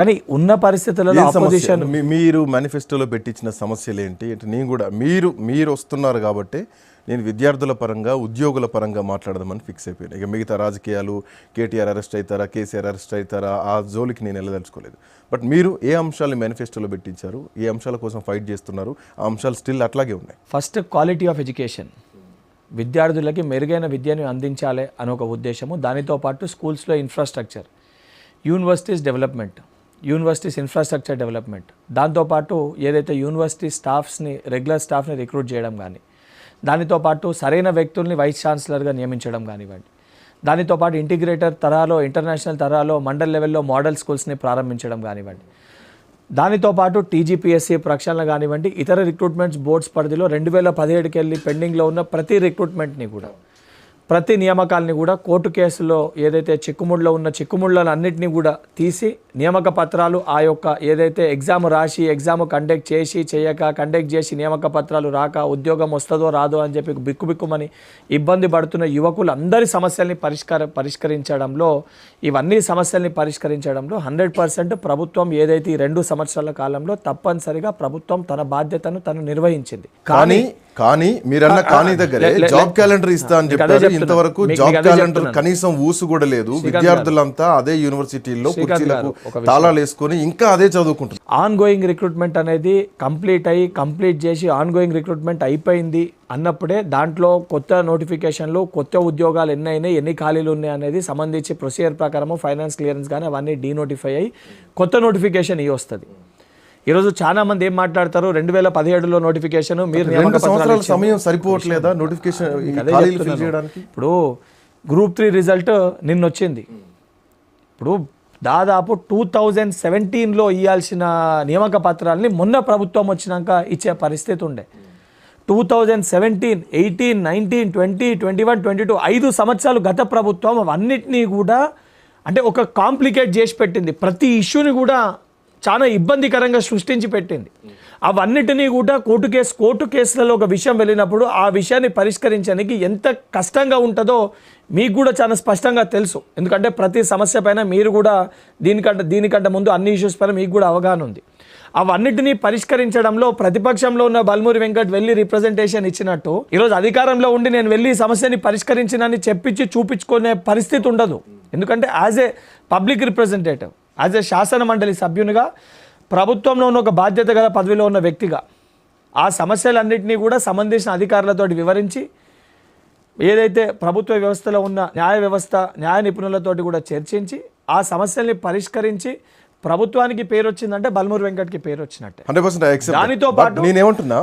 కానీ ఉన్న పరిస్థితులలో ఆపోజిషన్ మీరు మేనిఫెస్టోలో పెట్టించిన సమస్యలు ఏంటి అంటే నేను కూడా మీరు వస్తున్నారు కాబట్టి నేను విద్యార్థుల పరంగా ఉద్యోగుల పరంగా మాట్లాడదామని ఫిక్స్ అయిపోయాను. ఇక మిగతా రాజకీయాలు కేటీఆర్ అరెస్ట్ అవుతారా, కేసీఆర్ అరెస్ట్ అవుతారా, ఆ జోలికి నేను వెళ్ళదలుచుకోలేదు. బట్ మీరు ఏ అంశాలను మేనిఫెస్టోలో పెట్టించారు, ఏ అంశాల కోసం ఫైట్ చేస్తున్నారు, ఆ అంశాలు స్టిల్ అట్లాగే ఉన్నాయి. ఫస్ట్ క్వాలిటీ ఆఫ్ ఎడ్యుకేషన్, విద్యార్థులకి మెరుగైన విద్యను అందించాలి అని ఒక ఉద్దేశము. దానితో పాటు స్కూల్స్లో infrastructure, universities development, universities infrastructure development, దాంతోపాటు ఏదైతే యూనివర్సిటీ స్టాఫ్స్ని రెగ్యులర్ స్టాఫ్ని రిక్రూట్ చేయడం కానీ, దానితో పాటు సరైన వ్యక్తుల్ని వైస్ ఛాన్సలర్గా నియమించడం కానివ్వండి, దానితో పాటు ఇంటిగ్రేటర్ తరహాలో ఇంటర్నేషనల్ తరహాలో మండల్ లెవెల్లో మోడల్ స్కూల్స్ని ప్రారంభించడం కానివ్వండి, దానితో పాటు టీజీపీఎస్సీ ప్రక్షాళన కానివ్వండి, ఇతర రిక్రూట్మెంట్స్ బోర్డ్స్ పరిధిలో 2017కి వెళ్ళి పెండింగ్లో ఉన్న ప్రతి రిక్రూట్మెంట్ని కూడా, ప్రతి నియామకాలని కూడా కోర్టు కేసులో ఏదైతే చిక్కుముడిలో ఉన్న చిక్కుముళ్ళను అన్నింటినీ కూడా తీసి నియామక పత్రాలు ఆ యొక్క ఏదైతే ఎగ్జామ్ రాసి ఎగ్జామ్ కండక్ట్ చేసి చేయక కండక్ట్ చేసి నియామక పత్రాలు రాక ఉద్యోగం వస్తుందో రాదో అని చెప్పి బిక్కుబిక్కుమని ఇబ్బంది పడుతున్న యువకులందరి సమస్యల్ని పరిష్కరించడంలో ఇవన్నీ సమస్యల్ని పరిష్కరించడంలో 100% ప్రభుత్వం ఏదైతే ఈ 2 సంవత్సరాల కాలంలో తప్పనిసరిగా ప్రభుత్వం తన బాధ్యతను తను నిర్వహించింది. కానీ మీరన్న కానీ దగ్గరే జాబ్ క్యాలెండర్ ఇస్తా అని చెప్పారు. ఇంతవరకు జాబ్ క్యాలెండర్ కనీసం ఊసు కూడా లేదు. విద్యార్థులంతా అదే యూనివర్సిటీల్లో కుర్చీలకు తాళాలు వేసుకొని ఇంకా అదే చదువుకుంటారు. ఆన్ గోయింగ్ రిక్రూట్మెంట్ అనేది కంప్లీట్ చేసి ఆన్ గోయింగ్ రిక్రూట్మెంట్ అయిపోయింది అన్నప్పుడే దాంట్లో కొత్త నోటిఫికేషన్లు, కొత్త ఉద్యోగాలు ఎన్ని అయినాయి, ఎన్ని ఖాళీలు ఉన్నాయి అనేది సంబంధించి ప్రొసీజర్ ప్రకారము ఫైనాన్స్ క్లియరెన్స్ కానీ అవన్నీ డీనోటిఫై అయ్యి కొత్త నోటిఫికేషన్ వస్తుంది. ఈరోజు చాలా మంది ఏం మాట్లాడతారు, 2017లో నోటిఫికేషన్, మీరు సమయం సరిపోవట్లేదా నోటిఫికేషన్ చేయడానికి? ఇప్పుడు గ్రూప్ 3 రిజల్ట్ నిన్న వచ్చింది. ఇప్పుడు దాదాపు 2017లో ఇవ్వాల్సిన నియామక పత్రాలని మొన్న ప్రభుత్వం వచ్చినాక ఇచ్చే పరిస్థితి ఉండే. 2017, 18, 19, 20, 21, 22 5 సంవత్సరాలు గత ప్రభుత్వం అవన్నిటినీ కూడా అంటే ఒక కాంప్లికేట్ చేసి పెట్టింది. ప్రతి ఇష్యూని కూడా చాలా ఇబ్బందికరంగా సృష్టించి పెట్టింది. అవన్నిటినీ కూడా కోర్టు కేసులలో ఒక విషయం వెళ్ళినప్పుడు ఆ విషయాన్ని పరిష్కరించడానికి ఎంత కష్టంగా ఉంటుందో మీకు కూడా చాలా స్పష్టంగా తెలుసు. ఎందుకంటే ప్రతి సమస్య పైన మీరు కూడా దీనికంటే ముందు అన్ని ఇష్యూస్ పైన మీకు కూడా అవగాహన ఉంది. అవన్నిటినీ పరిష్కరించడంలో ప్రతిపక్షంలో ఉన్న బల్మూరి వెంకట్ వెళ్ళి రిప్రజెంటేషన్ ఇచ్చినట్టు ఈరోజు అధికారంలో ఉండి నేను వెళ్ళి సమస్యని పరిష్కరించినని చెప్పించి చూపించుకునే పరిస్థితి ఉండదు. ఎందుకంటే as a public representative, as a శాసన మండలి సభ్యునిగా, ప్రభుత్వంలో ఉన్న ఒక బాధ్యత గల పదవిలో ఉన్న వ్యక్తిగా ఆ సమస్యలన్నింటినీ కూడా సంబంధించిన అధికారులతో వివరించి ఏదైతే ప్రభుత్వ వ్యవస్థలో ఉన్న న్యాయ నిపుణులతోటి కూడా చర్చించి ఆ సమస్యల్ని పరిష్కరించి ప్రభుత్వానికి పేరు వచ్చిందంటే బల్మూరి వెంకట్కి పేరు వచ్చినట్టే. 100% దానితో పాటు నేనేమంటున్నా